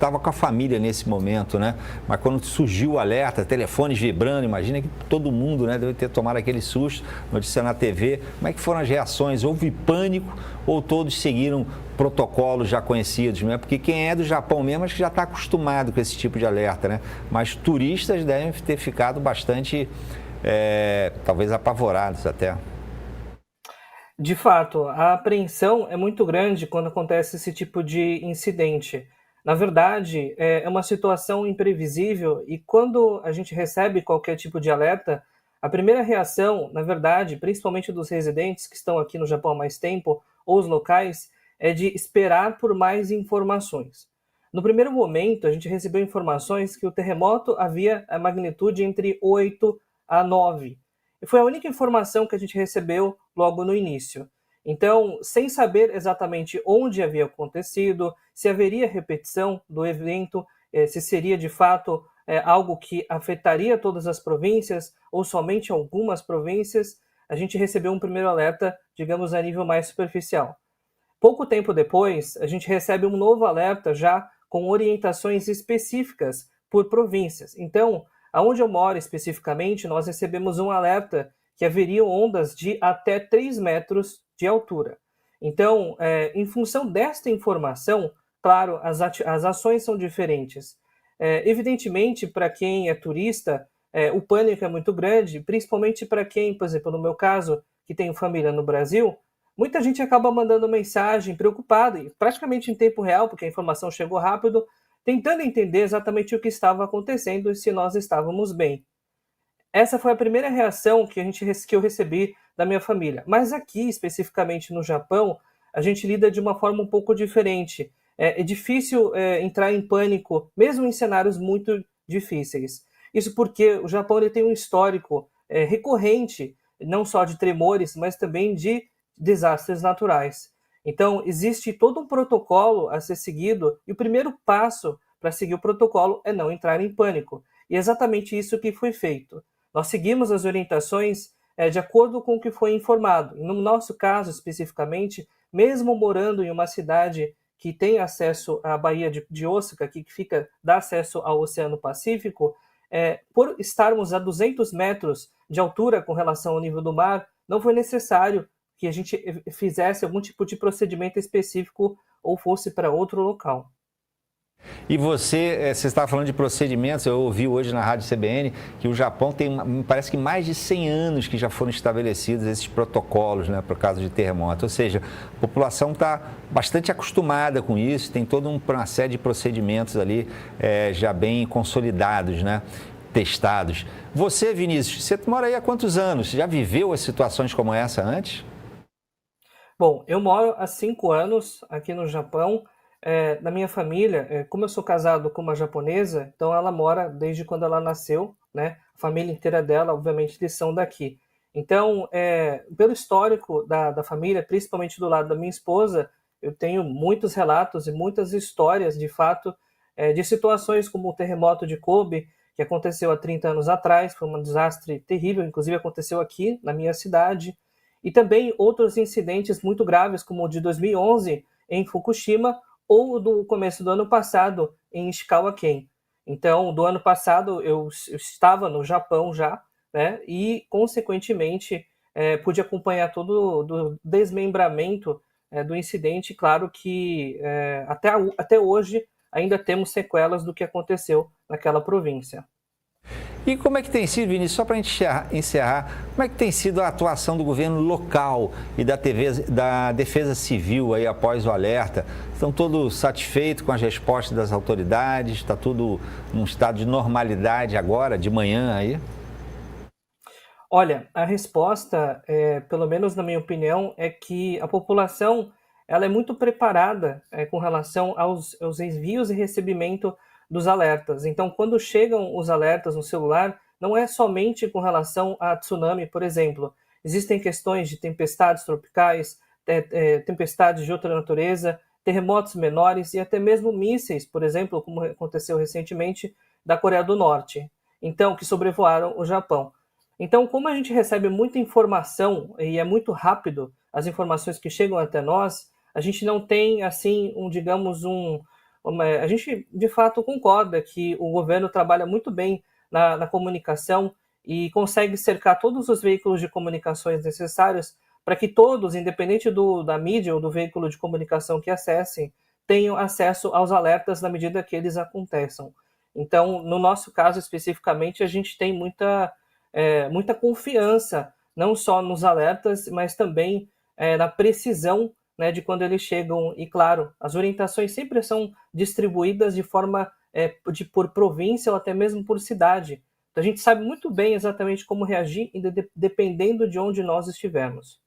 estava com a família nesse momento, né? Mas quando surgiu o alerta, telefones vibrando, imagina que todo mundo, né, deve ter tomado aquele susto, notícia na TV. Como é que foram as reações? Houve pânico ou todos seguiram protocolos já conhecidos, né? Porque quem é do Japão mesmo, acho que já está acostumado com esse tipo de alerta, né? Mas turistas devem ter ficado bastante, talvez apavorados até. De fato, a apreensão é muito grande quando acontece esse tipo de incidente. Na verdade, é uma situação imprevisível e quando a gente recebe qualquer tipo de alerta, a primeira reação, na verdade, principalmente dos residentes que estão aqui no Japão há mais tempo, ou os locais, é de esperar por mais informações. No primeiro momento, a gente recebeu informações que o terremoto havia a magnitude entre 8 a 9. E foi a única informação que a gente recebeu logo no início. Então, sem saber exatamente onde havia acontecido, se haveria repetição do evento, se seria de fato algo que afetaria todas as províncias ou somente algumas províncias, a gente recebeu um primeiro alerta, digamos, a nível mais superficial. Pouco tempo depois, a gente recebe um novo alerta já com orientações específicas por províncias. Então, aonde eu moro especificamente, nós recebemos um alerta que haveriam ondas de até 3 metros de altura. Então, em função desta informação, claro, as ações são diferentes. Evidentemente, para quem é turista, o pânico é muito grande, principalmente para quem, por exemplo, no meu caso, que tenho família no Brasil, muita gente acaba mandando mensagem preocupada, e praticamente em tempo real, porque a informação chegou rápido, tentando entender exatamente o que estava acontecendo e se nós estávamos bem. Essa foi a primeira reação que eu recebi da minha família. Mas aqui, especificamente no Japão, a gente lida de uma forma um pouco diferente. É difícil entrar em pânico, mesmo em cenários muito difíceis. Isso porque o Japão ele tem um histórico recorrente, não só de tremores, mas também de desastres naturais. Então, existe todo um protocolo a ser seguido, e o primeiro passo para seguir o protocolo é não entrar em pânico. E é exatamente isso que foi feito. Nós seguimos as orientações de acordo com o que foi informado. No nosso caso, especificamente, mesmo morando em uma cidade que tem acesso à Baía de Osaka, que dá acesso ao Oceano Pacífico, por estarmos a 200 metros de altura com relação ao nível do mar, não foi necessário que a gente fizesse algum tipo de procedimento específico ou fosse para outro local. E você estava falando de procedimentos, eu ouvi hoje na Rádio CBN que o Japão tem, parece que mais de 100 anos que já foram estabelecidos esses protocolos, né, por causa de terremoto. Ou seja, a população está bastante acostumada com isso, tem toda uma série de procedimentos ali já bem consolidados, né, testados. Você, Vinícius, você mora aí há quantos anos? Já viveu as situações como essa antes? Bom, eu moro há 5 anos aqui no Japão. Na minha família, como eu sou casado com uma japonesa, então ela mora desde quando ela nasceu, né? A família inteira dela, obviamente, eles são daqui. Então, pelo histórico da família, principalmente do lado da minha esposa, eu tenho muitos relatos e muitas histórias, de fato, de situações como o terremoto de Kobe, que aconteceu há 30 anos atrás, foi um desastre terrível, inclusive aconteceu aqui na minha cidade, e também outros incidentes muito graves, como o de 2011 em Fukushima, ou do começo do ano passado em Ishikawa-ken. Então, do ano passado eu estava no Japão já, né, e consequentemente pude acompanhar todo o desmembramento do incidente. Claro que até hoje ainda temos sequelas do que aconteceu naquela província. E como é que tem sido, Vinícius, só para a gente encerrar, como é que tem sido a atuação do governo local e da Defesa Civil aí após o alerta? Estão todos satisfeitos com as respostas das autoridades? Está tudo num estado de normalidade agora, de manhã aí? Olha, a resposta, pelo menos na minha opinião, é que a população ela é muito preparada com relação aos envios e recebimento dos alertas. Então, quando chegam os alertas no celular, não é somente com relação a tsunami, por exemplo. Existem questões de tempestades tropicais, tempestades de outra natureza, terremotos menores e até mesmo mísseis, por exemplo, como aconteceu recentemente, da Coreia do Norte, então, que sobrevoaram o Japão. Então, como a gente recebe muita informação e é muito rápido as informações que chegam até nós, a gente não tem, assim, digamos, A gente, de fato, concorda que o governo trabalha muito bem na comunicação e consegue cercar todos os veículos de comunicações necessários para que todos, independente da mídia ou do veículo de comunicação que acessem, tenham acesso aos alertas na medida que eles aconteçam. Então, no nosso caso especificamente, a gente tem muita confiança, não só nos alertas, mas também na precisão, né, de quando eles chegam. E, claro, as orientações sempre são distribuídas de forma por província ou até mesmo por cidade. Então, a gente sabe muito bem exatamente como reagir, dependendo de onde nós estivermos.